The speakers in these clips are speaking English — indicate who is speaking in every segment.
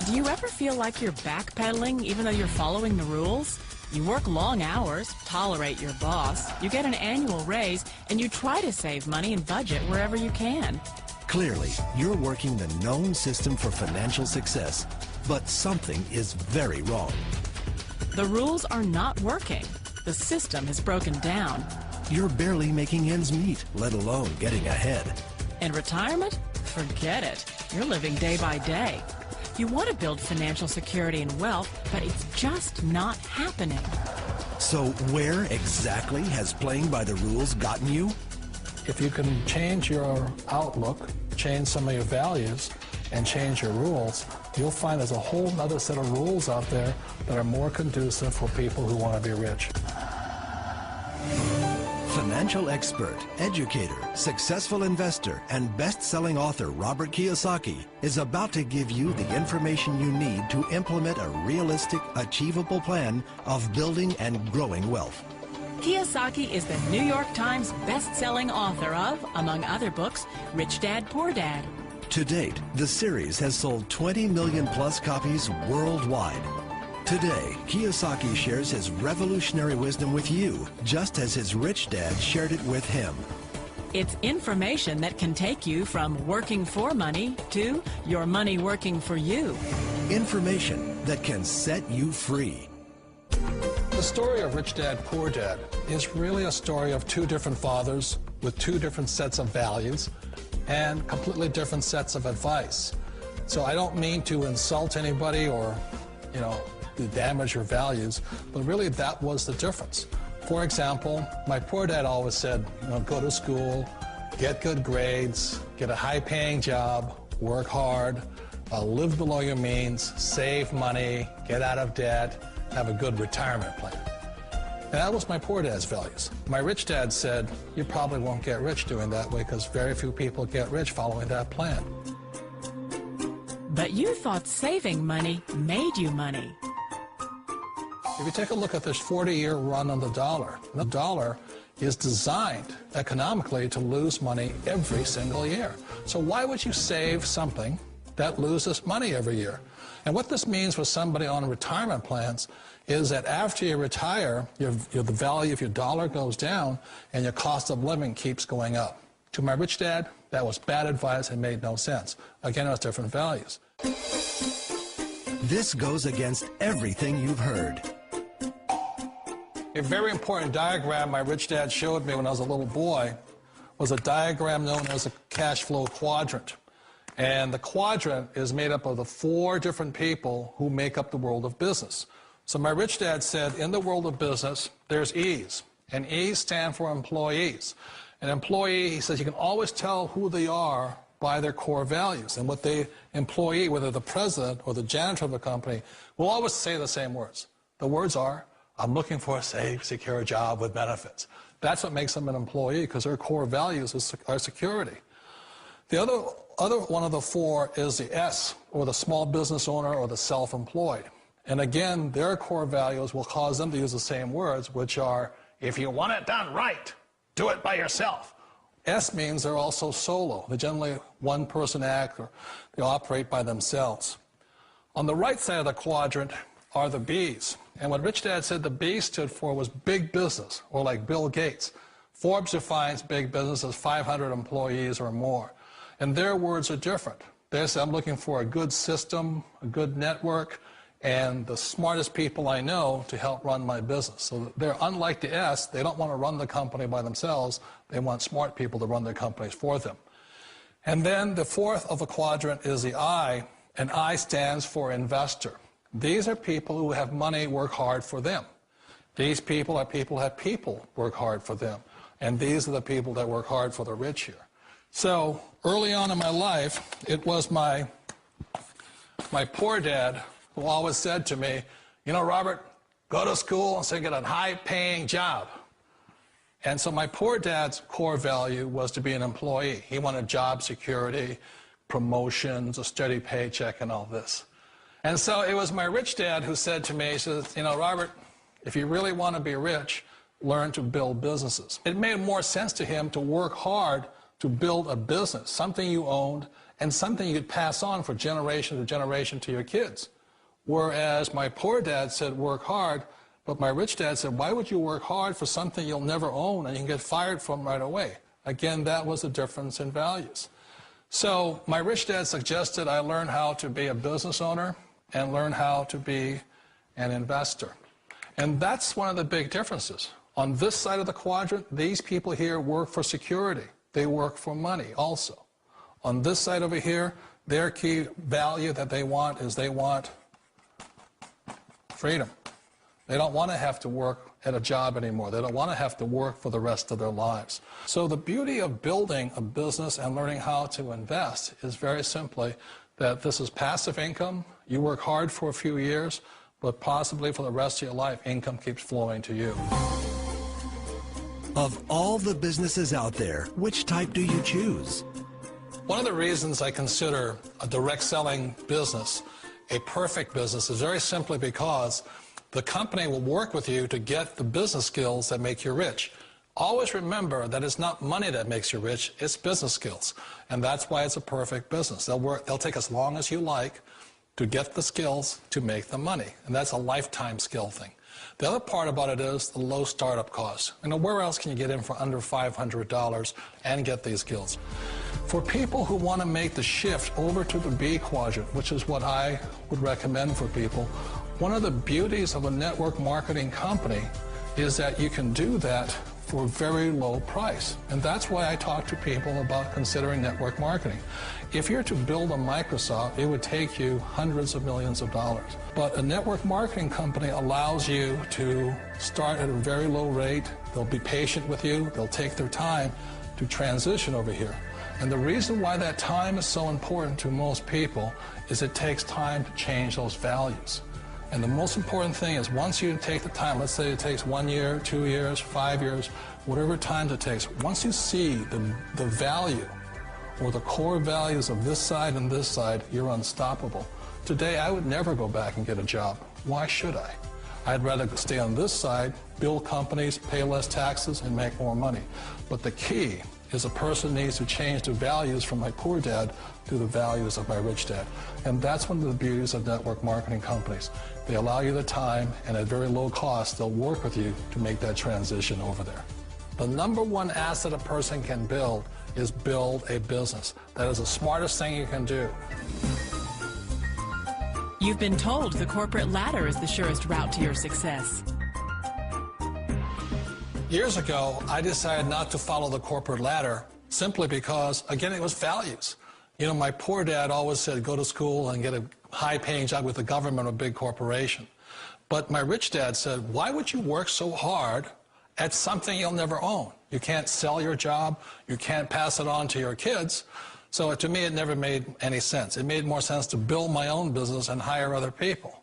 Speaker 1: Do you ever feel like you're backpedaling even though you're following the rules? You work long hours, tolerate your boss, you get an annual raise, and you try to save money and budget wherever you can.
Speaker 2: Clearly, you're working the known system for financial success, but something is very wrong.
Speaker 1: The rules are not working. The system is broken down.
Speaker 2: You're barely making ends meet, let alone getting ahead.
Speaker 1: And retirement? Forget it. You're living day by day. You want to build financial security and wealth, but it's just not happening.
Speaker 2: So where exactly has playing by the rules gotten you?
Speaker 3: If you can change your outlook, change some of your values, and change your rules, you'll find there's a whole other set of rules out there that are more conducive for people who want to be rich.
Speaker 2: Financial expert, educator, successful investor, and best-selling author ROBERTT KIYOSAKI is about to give you the information you need to implement a realistic, achievable plan of building and growing wealth.
Speaker 1: Kiyosaki is the New York Times best-selling author of, among other books, Rich Dad, Poor Dad.
Speaker 2: To date, the series has sold 20 million plus copies worldwide. Today, Kiyosaki shares his revolutionary wisdom with you, just as his rich dad shared it with him.
Speaker 1: It's information that can take you from working for money to your money working for you.
Speaker 2: Information that can set you free.
Speaker 3: The story of Rich Dad, Poor Dad is really a story of two different fathers with two different sets of values and completely different sets of advice. So I don't mean to insult anybody or, to damage your values, but really that was the difference. For example, my poor dad always said, go to school, get good grades, get a high-paying job, work hard, live below your means, save money, get out of debt, have a good retirement plan. And that was my poor dad's values. My rich dad said, you probably won't get rich doing that way because very few people get rich following that plan.
Speaker 1: But you thought saving money made you money.
Speaker 3: If you take a look at this 40-year run on the dollar is designed economically to lose money every single year. So why would you save something that loses money every year? And what this means for somebody on retirement plans is that after you retire, the value of your dollar goes down and your cost of living keeps going up. To my rich dad, that was bad advice and made no sense. Again, it was different values.
Speaker 2: This goes against everything you've heard.
Speaker 3: A very important diagram my rich dad showed me when I was a little boy was a diagram known as a cash flow quadrant. And the quadrant is made up of the 4 different people who make up the world of business. So my rich dad said, in the world of business, there's E's. And E's stand for employees. An employee, he says, you can always tell who they are by their core values. And what the employee, whether the president or the janitor of the company, will always say the same words. The words are, I'm looking for a safe, secure job with benefits. That's what makes them an employee, because their core values are security. The other one of the 4 is the S, or the small business owner or the self-employed. And again, their core values will cause them to use the same words, which are, if you want it done right, do it by yourself. S means they're also solo. They're generally one-person act, or they operate by themselves. On the right side of the quadrant are the B's. And what Rich Dad said the B stood for was big business, or like Bill Gates. Forbes defines big business as 500 employees or more. And their words are different. They say, I'm looking for a good system, a good network, and the smartest people I know to help run my business. So they're unlike the S. They don't want to run the company by themselves. They want smart people to run their companies for them. And then the 4th of the quadrant is the I, and I stands for investor. These are people who have money work hard for them. These people are people who have people work hard for them. And these are the people that work hard for the rich here. So early on in my life, it was my poor dad who always said to me, Robert, go to school and get a high-paying job. And so my poor dad's core value was to be an employee. He wanted job security, promotions, a steady paycheck, and all this. And so it was my rich dad who said to me, he says, Robert, if you really want to be rich, learn to build businesses. It made more sense to him to work hard to build a business, something you owned, and something you could pass on for generation to generation to your kids. Whereas my poor dad said, work hard, but my rich dad said, why would you work hard for something you'll never own and you can get fired from right away? Again, that was a difference in values. So my rich dad suggested I learn how to be a business owner and learn how to be an investor. And that's one of the big differences. On this side of the quadrant, these people here work for security. They work for money also. On this side over here, their key value that they want is they want freedom. They don't want to have to work at a job anymore. They don't want to have to work for the rest of their lives. So the beauty of building a business and learning how to invest is very simply that this is passive income. You work hard for a few years, but possibly for the rest of your life, income keeps flowing to you.
Speaker 2: Of all the businesses out there, which type do you choose?
Speaker 3: One of the reasons I consider a direct selling business a perfect business is very simply because the company will work with you to get the business skills that make you rich. Always remember that it's not money that makes you rich, it's business skills. And that's why it's a perfect business. They'll take as long as you like to get the skills to make the money. And that's a lifetime skill thing. The other part about it is the low startup cost. You know, where else can you get in for under $500 and get these skills? For people who want to make the shift over to the B quadrant, which is what I would recommend for people, one of the beauties of a network marketing company is that you can do that for a very low price. And that's why I talk to people about considering network marketing. If you're to build a Microsoft, it would take you hundreds of millions of dollars. But a network marketing company allows you to start at a very low rate. They'll be patient with you. They'll take their time to transition over here. And the reason why that time is so important to most people is it takes time to change those values. And the most important thing is once you take the time, let's say it takes 1 year, 2 years, 5 years, whatever time it takes, once you see the value or the core values of this side and this side, you're unstoppable. Today, I would never go back and get a job. Why should I? I'd rather stay on this side, build companies, pay less taxes, and make more money. But the key is a person needs to change the values from my poor dad to the values of my rich dad. And that's one of the beauties of network marketing companies. They allow you the time, and at very low cost, they'll work with you to make that transition over there. The number one asset a person can build is build a business. That is the smartest thing you can do.
Speaker 1: You've been told the corporate ladder is the surest route to your success.
Speaker 3: Years ago, I decided not to follow the corporate ladder simply because, again, it was values. You know, my poor dad always said, go to school and get a high-paying job with the government or a big corporation. But my rich dad said, why would you work so hard at something you'll never own? You can't sell your job. You can't pass it on to your kids. So to me, it never made any sense. It made more sense to build my own business and hire other people.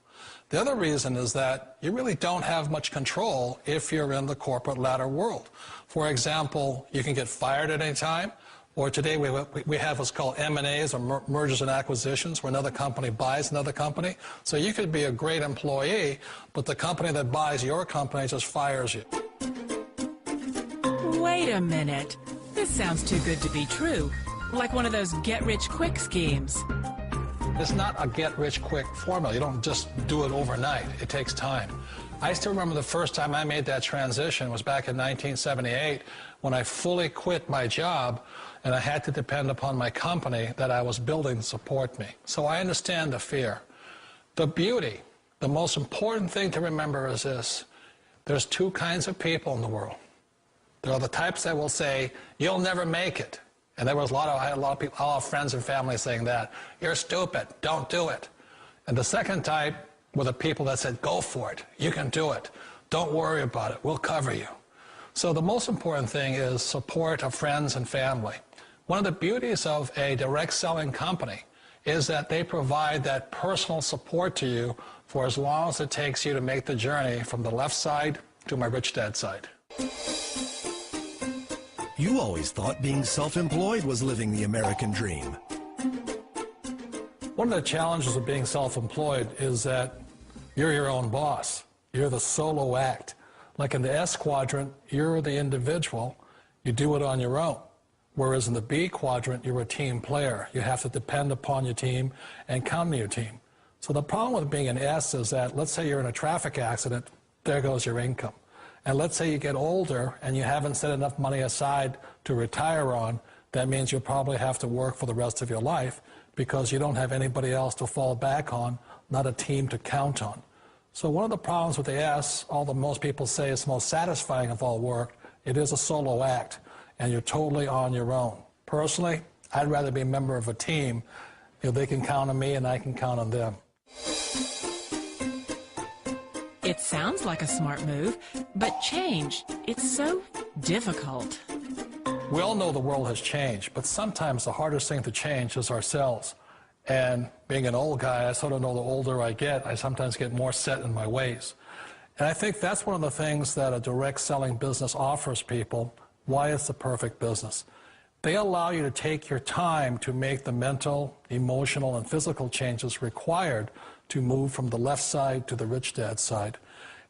Speaker 3: The other reason is that you really don't have much control if you're in the corporate ladder world. For example, you can get fired at any time, or today we have what's called M&As, or mergers and acquisitions, where another company buys another company. So you could be a great employee, but the company that buys your company just fires you.
Speaker 1: Wait a minute. This sounds too good to be true. Like one of those get-rich-quick schemes.
Speaker 3: It's not a get-rich-quick formula. You don't just do it overnight. It takes time. I still remember the first time I made that transition was back in 1978 when I fully quit my job and I had to depend upon my company that I was building to support me. So I understand the fear. The beauty, the most important thing to remember is this. There's two kinds of people in the world. There are the types that will say, you'll never make it. And there was I had a lot of people, all friends and family saying that. You're stupid. Don't do it. And the second type were the people that said, go for it. You can do it. Don't worry about it. We'll cover you. So the most important thing is support of friends and family. One of the beauties of a direct selling company is that they provide that personal support to you for as long as it takes you to make the journey from the left side to my rich dad side.
Speaker 2: You always thought being self-employed was living the American dream.
Speaker 3: One of the challenges of being self-employed is that you're your own boss. You're the solo act. Like in the S quadrant, you're the individual. You do it on your own. Whereas in the B quadrant, you're a team player. You have to depend upon your team and count on your team. So the problem with being an S is that, let's say you're in a traffic accident, there goes your income. And let's say you get older and you haven't set enough money aside to retire on, that means you'll probably have to work for the rest of your life because you don't have anybody else to fall back on, not a team to count on. So one of the problems with the S, although most people say it's the most satisfying of all work, it is a solo act, and you're totally on your own. Personally, I'd rather be a member of a team. They can count on me and I can count on them.
Speaker 1: It sounds like a smart move, but change, it's so difficult.
Speaker 3: We all know the world has changed, but sometimes the hardest thing to change is ourselves. And being an old guy, I sort of know the older I get, I sometimes get more set in my ways. And I think that's one of the things that a direct selling business offers people, why it's the perfect business. They allow you to take your time to make the mental, emotional, and physical changes required to move from the left side to the rich dad side.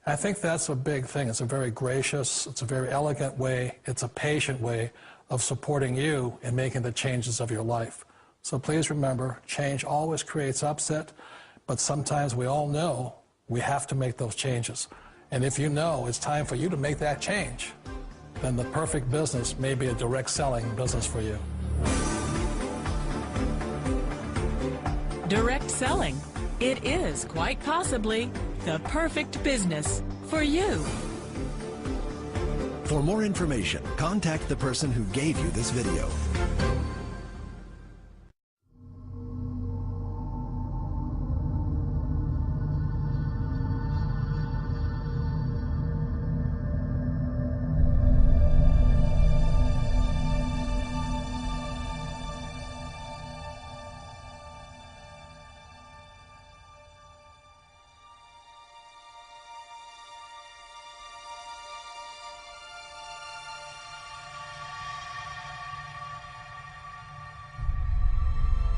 Speaker 3: I think that's a big thing. It's a very gracious, it's a very elegant way, it's a patient way of supporting you in making the changes of your life. So please remember, change always creates upset, but sometimes we all know we have to make those changes. And if you know it's time for you to make that change, then the perfect business may be a direct selling business for you.
Speaker 1: Direct selling. It is quite possibly the perfect business for you.
Speaker 2: For more information, contact the person who gave you this video.